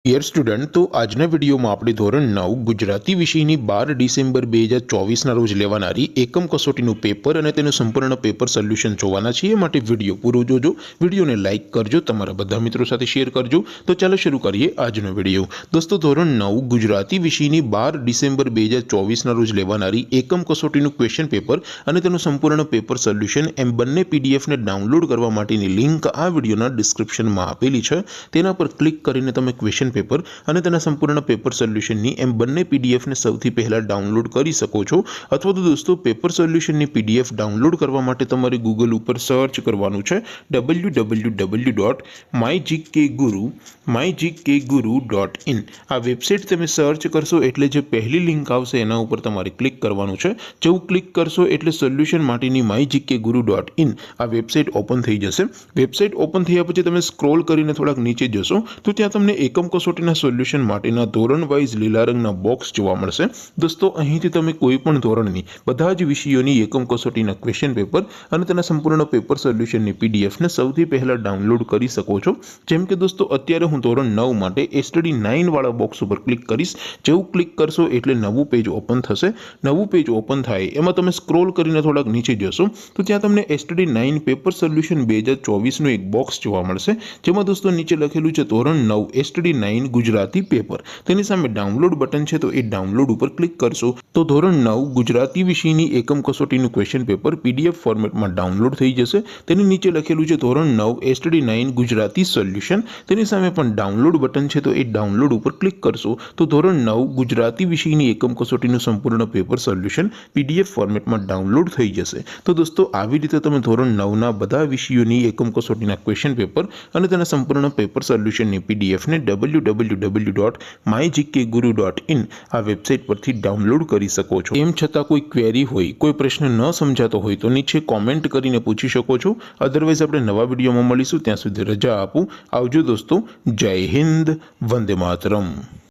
Dear student, તો આજના વિડીયોમાં આપણે ધોરણ 9 ગુજરાતી વિષયની 12 ડિસેમ્બર 2024ના રોજ લેવાનારી એકમ કસોટીનું પેપર અને તેનું સંપૂર્ણ પેપર સોલ્યુશન જોવાના છીએ। માટે વિડીયો પૂરો જોજો, વિડીયોને લાઇક કરજો, તમારા બધા મિત્રો સાથે શેર કરજો। તો ચાલો શરૂ કરીએ આજનો વિડીયો। દોસ્તો, ધોરણ 9 ગુજરાતી વિષયની 12 ડિસેમ્બર 2024ના રોજ લેવાનારી એકમ કસોટીનું ક્વેશ્ચન પેપર અને તેનું સંપૂર્ણ પેપર સોલ્યુશન એમ બંને પીડીએફને ડાઉનલોડ કરવા માટેની લિંક આ વિડીયોના ડિસ્ક્રિપ્શનમાં આપેલી છે। તેના પર ક્લિક કરીને તમે ક્વેશ્ચન પેપર અને તેના સંપૂર્ણ પેપર સોલ્યુશનની એમ બંને પીડીએફને સૌથી પહેલા ડાઉનલોડ કરી શકો છો। અથવા તો દોસ્તો, પેપર સોલ્યુશનની પીડીએફ ડાઉનલોડ કરવા માટે તમારે ગૂગલ ઉપર સર્ચ કરવાનું છે www.mygkguru.in। આ વેબસાઇટ તમે સર્ચ કરશો એટલે જે પહેલી લિંક આવશે એના ઉપર તમારે ક્લિક કરવાનું છે। જેવું ક્લિક કરશો એટલે સોલ્યુશન માટેની mygkguru.in આ વેબસાઇટ ઓપન થઈ જશે। વેબસાઇટ ઓપન થયા પછી તમે સ્ક્રોલ કરીને થોડાક નીચે જશો તો ત્યાં તમને એકમ કસોટીના સોલ્યુશન માટેના ધોરણ વાઇઝ લીલા રંગના બોક્સ જોવા મળશે। દોસ્તો, અહીંથી તમે કોઈ પણ ધોરણની બધા જ વિષયોની એકમ કસોટીના ક્વેશ્ચન પેપર અને તેના સંપૂર્ણ પેપર સોલ્યુશનની પીડીએફને સૌથી પહેલા ડાઉનલોડ કરી શકો છો। જેમ કે દોસ્તો, અત્યારે હું ધોરણ 9 માટે સ્ટડી 9 વાળા બોક્સ ઉપર ક્લિક કરીશ। જેવું ક્લિક કરશો એટલે નવું પેજ ઓપન થશે। નવું પેજ ઓપન થાય એમાં તમે સ્ક્રોલ કરીને થોડાક નીચે જશો તો ત્યાં તમને સ્ટડી 9 પેપર સોલ્યુશન 2024નું એક બોક્સ જોવા મળશે। જેમાં દોસ્તો નીચે લખેલું છે ધોરણ 9 સ્ટડી 9 ગુજરાતી પેપર। તેની સામે ડાઉનલોડ બટન છે, તો એ ડાઉનલોડ ઉપર ક્લિક કરશો તો ધોરણ 9 ગુજરાતી વિષયની એકમ કસોટીનું ક્વેશ્ચન પેપર પીડીએફ ફોર્મેટમાં ડાઉનલોડ થઈ જશે। તેની નીચે લખેલું છે ધોરણ 9 સ્ટડી 9 ગુજરાતી સોલ્યુશન। તેની સામે પણ ડાઉનલોડ બટન છે, તો એ ડાઉનલોડ ઉપર ક્લિક કરશો તો ધોરણ 9 ગુજરાતી વિષયની એકમ કસોટીનું સંપૂર્ણ પેપર સોલ્યુશન પીડીએફ ફોર્મેટમાં ડાઉનલોડ થઈ જશે। તો દોસ્તો, આવી રીતે તમે ધોરણ 9ના બધા વિષયોની એકમ કસોટીના ક્વેશ્ચન પેપર અને તેના સંપૂર્ણ પેપર સોલ્યુશનની પીડીએફને www.mygkguru.in આ વેબસાઇટ પરથી ડાઉનલોડ કરી શકો છો। એમ છતાં કોઈ ક્વેરી હોય, કોઈ પ્રશ્ન ન સમજાતો હોય તો નીચે કોમેન્ટ કરીને પૂછી શકો છો। અધરવાઇઝ આપણે નવા વિડીયોમાં મળીશું, ત્યાં સુધી રજા આપું। આવજો દોસ્તો, જય હિન્દ, વંદે માતરમ।